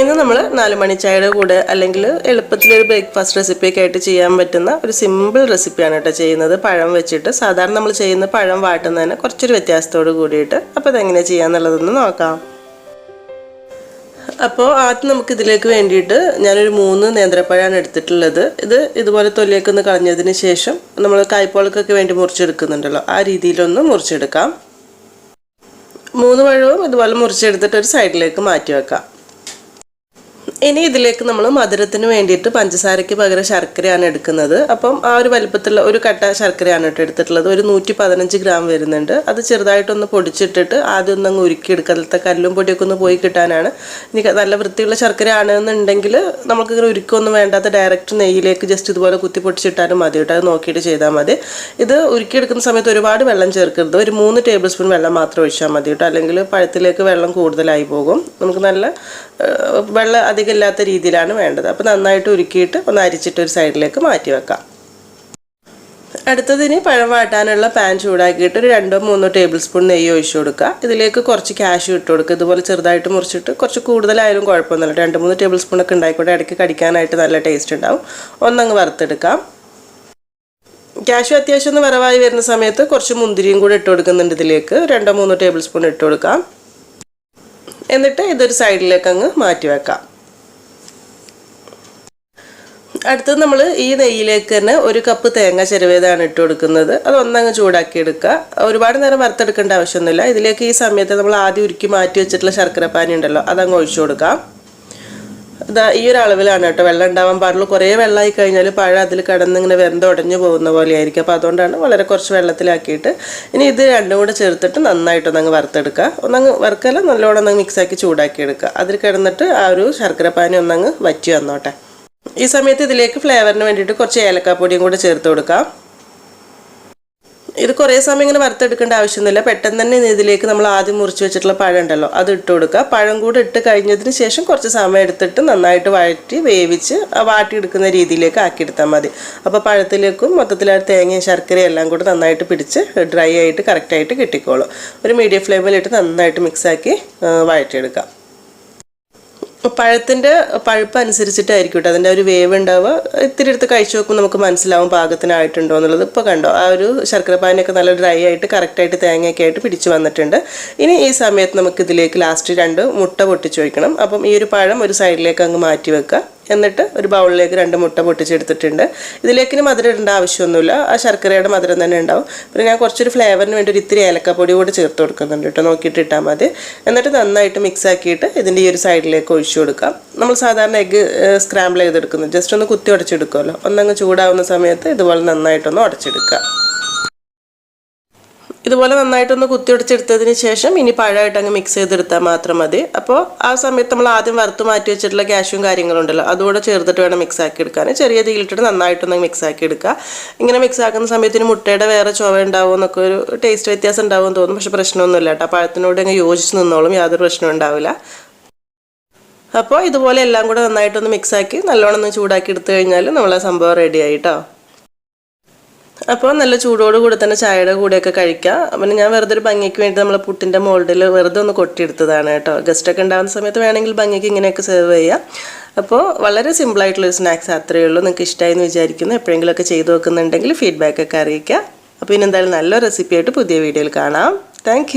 ഇന്ന് നമ്മൾ 4 മണി ചായയുടെ കൂടെ അല്ലെങ്കിൽ എളുപ്പത്തിലൊരു ബ്രേക്ക്ഫാസ്റ്റ് റെസിപ്പിയൊക്കെ ആയിട്ട് ചെയ്യാൻ പറ്റുന്ന ഒരു സിമ്പിൾ റെസിപ്പിയാണ് കേട്ടോ ചെയ്യുന്നത്. പഴം വെച്ചിട്ട് സാധാരണ നമ്മൾ ചെയ്യുന്ന പഴം വാട്ടുന്നതിന് കുറച്ചൊരു വ്യത്യാസത്തോട് കൂടിയിട്ട്. അപ്പോൾ അതെങ്ങനെ ചെയ്യാന്നുള്ളതൊന്ന് നോക്കാം. അപ്പോൾ ആദ്യം നമുക്ക് ഇതിലേക്ക് വേണ്ടിയിട്ട് ഞാനൊരു 3 നേന്ത്രപ്പഴമാണ് എടുത്തിട്ടുള്ളത്. ഇതുപോലെ തൊലിയൊക്കെ ഒന്ന് കളഞ്ഞതിന് ശേഷം നമ്മൾ കായ്പോളക്കൊക്കെ വേണ്ടി മുറിച്ചെടുക്കുന്നുണ്ടല്ലോ, ആ രീതിയിലൊന്ന് മുറിച്ചെടുക്കാം. 3 പഴവും ഇതുപോലെ മുറിച്ചെടുത്തിട്ട് ഒരു സൈഡിലേക്ക് മാറ്റി വെക്കാം. ഇനി ഇതിലേക്ക് നമ്മൾ മധുരത്തിന് വേണ്ടിയിട്ട് പഞ്ചസാരയ്ക്ക് പകരം ശർക്കരയാണ് എടുക്കുന്നത്. അപ്പം ആ ഒരു വലുപ്പത്തിലുള്ള ഒരു കട്ട ശർക്കരയാണ് എടുത്തിട്ടുള്ളത്. ഒരു 115 ഗ്രാം വരുന്നുണ്ട്. അത് ചെറുതായിട്ടൊന്ന് പൊടിച്ചിട്ടിട്ട് ആദ്യം ഒന്നങ്ങ് ഉരുക്കിയെടുക്കുക. അതിലത്തെ കല്ലും പൊടിയൊക്കെ ഒന്ന് പോയി കിട്ടാനാണ്. ഇനി നല്ല വൃത്തിയുള്ള ശർക്കര ആണെന്നുണ്ടെങ്കിൽ നമുക്കിങ്ങനെ ഉരുക്കൊന്നും വേണ്ടാത്ത ഡയറക്റ്റ് നെയ്യിലേക്ക് ജസ്റ്റ് ഇതുപോലെ കുത്തി പൊടിച്ചിട്ടാലും മതി കേട്ടോ. അത് നോക്കിയിട്ട് ചെയ്താൽ മതി. ഇത് ഉരുക്കിയെടുക്കുന്ന സമയത്ത് ഒരുപാട് വെള്ളം ചേർക്കരുത്. ഒരു 3 ടേബിൾ സ്പൂൺ വെള്ളം മാത്രം ഒഴിച്ചാൽ മതി കേട്ടോ. അല്ലെങ്കിൽ പഴത്തിലേക്ക് വെള്ളം കൂടുതലായി പോകും. നമുക്ക് നല്ല വെള്ളം അധികം ഇല്ലാത്ത രീതിയിലാണ് വേണ്ടത്. അപ്പോൾ നന്നായിട്ട് ഉരുക്കിയിട്ട് ഒന്ന് അരിച്ചിട്ട് ഒരു സൈഡിലേക്ക് മാറ്റി വെക്കാം. അടുത്തതിന് പഴം വാട്ടാനുള്ള പാൻ ചൂടാക്കിയിട്ട് ഒരു 2-3 ടേബിൾ സ്പൂൺ നെയ്യ് ഒഴിച്ചു കൊടുക്കുക. ഇതിലേക്ക് കുറച്ച് കാഷ്യൂ ഇട്ട് കൊടുക്കുക. ഇതുപോലെ ചെറുതായിട്ട് മുറിച്ചിട്ട് കുറച്ച് കൂടുതലായാലും കുഴപ്പമൊന്നുമില്ല. 2-3 ടേബിൾ സ്പൂണൊക്കെ ഉണ്ടായിക്കോട്ടെ. ഇടയ്ക്ക് കടിക്കാനായിട്ട് നല്ല ടേസ്റ്റ് ഉണ്ടാവും. ഒന്നങ്ങ് വറുത്തെടുക്കാം. കാഷ്യൂ അത്യാവശ്യം ഒന്ന് വറവായി വരുന്ന സമയത്ത് കുറച്ച് മുന്തിരിയും കൂടെ ഇട്ട് കൊടുക്കുന്നുണ്ട്. ഇതിലേക്ക് 2-3 ടേബിൾ സ്പൂൺ ഇട്ട് കൊടുക്കാം. എന്നിട്ട് ഇതൊരു സൈഡിലേക്ക് അങ്ങ് മാറ്റി വെക്കാം. അടുത്തത് നമ്മൾ ഈ നെയ്യിലേക്ക് തന്നെ 1 കപ്പ് തേങ്ങ ചിരവിയതാണ് ഇട്ട് കൊടുക്കുന്നത്. അത് ഒന്നങ്ങ് ചൂടാക്കി എടുക്കുക. ഒരുപാട് നേരം വറുത്തെടുക്കേണ്ട ആവശ്യമൊന്നുമില്ല. ഇതിലേക്ക് ഈ സമയത്ത് നമ്മൾ ആദ്യം ഉരുക്കി മാറ്റി വെച്ചിട്ടുള്ള ശർക്കരപ്പാനി ഉണ്ടല്ലോ, അതങ്ങ് ഒഴിച്ചു കൊടുക്കാം. ഈ ഒരു അളവിലാണ് കേട്ടോ വെള്ളം ഉണ്ടാവാൻ പാടുള്ളൂ. കുറേ വെള്ളമായി കഴിഞ്ഞാൽ പഴം അതിൽ കിടന്നിങ്ങനെ വെന്തുടഞ്ഞു പോകുന്ന പോലെ ആയിരിക്കും. അപ്പോൾ അതുകൊണ്ടാണ് വളരെ കുറച്ച് വെള്ളത്തിലാക്കിയിട്ട് ഇനി ഇത് രണ്ടും കൂടെ ചേർത്തിട്ട് നന്നായിട്ടൊന്നങ്ങ് വറുത്തെടുക്കുക. ഒന്നങ്ങ് വറുക്കല നല്ലോണം ഒന്നങ്ങ് മിക്സാക്കി ചൂടാക്കി എടുക്കുക. അതിൽ കിടന്നിട്ട് ആ ഒരു ശർക്കരപ്പാനി ഒന്നങ്ങ് വറ്റി വന്നോട്ടെ. ഈ സമയത്ത് ഇതിലേക്ക് ഫ്ലേവറിന് വേണ്ടിയിട്ട് കുറച്ച് ഏലക്കാപ്പൊടിയും കൂടെ ചേർത്ത് കൊടുക്കാം. ഇത് കുറേ സമയം ഇങ്ങനെ വറുത്തെടുക്കേണ്ട ആവശ്യമൊന്നുമില്ല. പെട്ടെന്ന് തന്നെ ഇതിലേക്ക് നമ്മൾ ആദ്യം മുറിച്ച് വെച്ചിട്ടുള്ള പഴം ഉണ്ടല്ലോ, അത് ഇട്ട് കൊടുക്കുക. പഴം കൂടെ ഇട്ട് കഴിഞ്ഞതിന് ശേഷം കുറച്ച് സമയം എടുത്തിട്ട് നന്നായിട്ട് വഴറ്റി വേവിച്ച് വാട്ടിയെടുക്കുന്ന രീതിയിലേക്ക് ആക്കിയെടുത്താൽ മതി. അപ്പോൾ പഴത്തിലേക്കും മൊത്തത്തിൽ ആ തേങ്ങയും ശർക്കരയും എല്ലാം കൂടെ നന്നായിട്ട് പിടിച്ച് ഡ്രൈ ആയിട്ട് കറക്റ്റായിട്ട് കിട്ടിക്കോളും. ഒരു മീഡിയം ഫ്ലെയിമിലിട്ട് നന്നായിട്ട് മിക്സാക്കി വഴറ്റിയെടുക്കാം. പഴത്തിൻ്റെ പഴുപ്പ് അനുസരിച്ചിട്ടായിരിക്കും കേട്ടോ അതിൻ്റെ ഒരു വേവ് ഉണ്ടാവുക. ഇത്തിരി എടുത്ത് കഴിച്ചു നോക്കുമ്പോൾ നമുക്ക് മനസ്സിലാവും പാകത്തിനായിട്ടുണ്ടോ എന്നുള്ളത്. ഇപ്പോൾ കണ്ടോ ആ ഒരു ശർക്കരപ്പാനിയൊക്കെ നല്ല ഡ്രൈ ആയിട്ട് കറക്റ്റായിട്ട് തേങ്ങയൊക്കെ ആയിട്ട് പിടിച്ച് വന്നിട്ടുണ്ട്. ഇനി ഈ സമയത്ത് നമുക്ക് ഇതിലേക്ക് ലാസ്റ്റ് 2 മുട്ട പൊട്ടിച്ച് വയ്ക്കണം. അപ്പം ഈ ഒരു പഴം ഒരു സൈഡിലേക്ക് അങ്ങ് മാറ്റി വെക്കുക. എന്നിട്ട് ഒരു ബൗളിലേക്ക് 2 മുട്ട പൊട്ടിച്ചെടുത്തിട്ടുണ്ട്. ഇതിലേക്ക് മധുരം ഇടേണ്ട ആവശ്യമൊന്നുമില്ല. ആ ശർക്കരയുടെ മധുരം തന്നെ ഉണ്ടാവും. പിന്നെ ഞാൻ കുറച്ചൊരു ഫ്ലേവറിന് വേണ്ടി ഒരു ഇത്തിരി ഏലക്കപ്പൊടി കൂടി ചേർത്ത് കൊടുക്കുന്നുണ്ട് കേട്ടോ. നോക്കിയിട്ട് ഇട്ടാൽ മതി. എന്നിട്ട് നന്നായിട്ട് മിക്സ് ആക്കിയിട്ട് ഇതിൻ്റെ ഈ ഒരു സൈഡിലേക്ക് ഒഴിച്ചു കൊടുക്കാം. നമ്മൾ സാധാരണ എഗ്ഗ് സ്ക്രാമ്പിൾ ചെയ്തെടുക്കുന്നത് ജസ്റ്റ് ഒന്ന് കുത്തി ഉടച്ചെടുക്കുമല്ലോ. ഒന്നങ്ങ് ചൂടാവുന്ന സമയത്ത് ഇതുപോലെ നന്നായിട്ടൊന്ന് ഉടച്ചെടുക്കുക. ഇതുപോലെ നന്നായിട്ടൊന്ന് കുത്തി ഉടച്ചെടുത്തതിന് ശേഷം ഇനി പഴമായിട്ട് അങ്ങ് മിക്സ് ചെയ്തെടുത്താൽ മാത്രം മതി. അപ്പോൾ ആ സമയത്ത് നമ്മൾ ആദ്യം വറുത്ത് മാറ്റി വെച്ചിട്ടുള്ള കാഷ്യൂം കാര്യങ്ങളുണ്ടല്ലോ, അതുകൂടെ ചേർത്തിട്ട് വേണം മിക്സ് ആക്കി എടുക്കാൻ. ചെറിയ തീയിലിട്ടിട്ട് നന്നായിട്ടൊന്ന് മിക്സ് ആക്കി എടുക്കുക. ഇങ്ങനെ മിക്സ് ആക്കുന്ന സമയത്തിന് മുട്ടയുടെ വേറെ ചുവ ഉണ്ടാവും എന്നൊക്കെ ഒരു ടേസ്റ്റ് വ്യത്യാസം ഉണ്ടാവുമെന്ന് തോന്നും. പക്ഷെ പ്രശ്നമൊന്നുമില്ല കേട്ടോ. പഴത്തിനോട് അങ്ങ് യോജിച്ച് നിന്നോളും, യാതൊരു പ്രശ്നവും ഉണ്ടാവില്ല. അപ്പോൾ ഇതുപോലെ എല്ലാം കൂടെ നന്നായിട്ടൊന്ന് മിക്സാക്കി നല്ലോണം ഒന്ന് ചൂടാക്കി എടുത്തു കഴിഞ്ഞാൽ നമ്മളെ സംഭവം റെഡി ആയിട്ടോ. അപ്പോൾ നല്ല ചൂടോടുകൂടി തന്നെ ചായയുടെ കൂടെയൊക്കെ കഴിക്കാം. പിന്നെ ഞാൻ വെറുതെ ഒരു ഭംഗിക്ക് വേണ്ടി നമ്മൾ പുട്ടിൻ്റെ മോൾഡിൽ വെറുതെ ഒന്ന് കൊട്ടിയെടുത്തതാണ് കേട്ടോ. ഗസ്റ്റൊക്കെ ഉണ്ടാകുന്ന സമയത്ത് വേണമെങ്കിൽ ഭംഗിക്ക് ഇങ്ങനെയൊക്കെ സെർവ് ചെയ്യാം. അപ്പോൾ വളരെ സിമ്പിളായിട്ടുള്ളൊരു സ്നാക്സ് അത്രയേ ഉള്ളൂ. നിങ്ങൾക്ക് ഇഷ്ടമായി എന്ന് വിചാരിക്കുന്നു. എപ്പോഴെങ്കിലുമൊക്കെ ചെയ്ത് നോക്കുന്നുണ്ടെങ്കിൽ ഫീഡ്ബാക്കൊക്കെ അറിയിക്കുക. അപ്പോൾ ഇനി എന്തായാലും നല്ല റെസിപ്പിയായിട്ട് പുതിയ വീഡിയോയിൽ കാണാം. താങ്ക്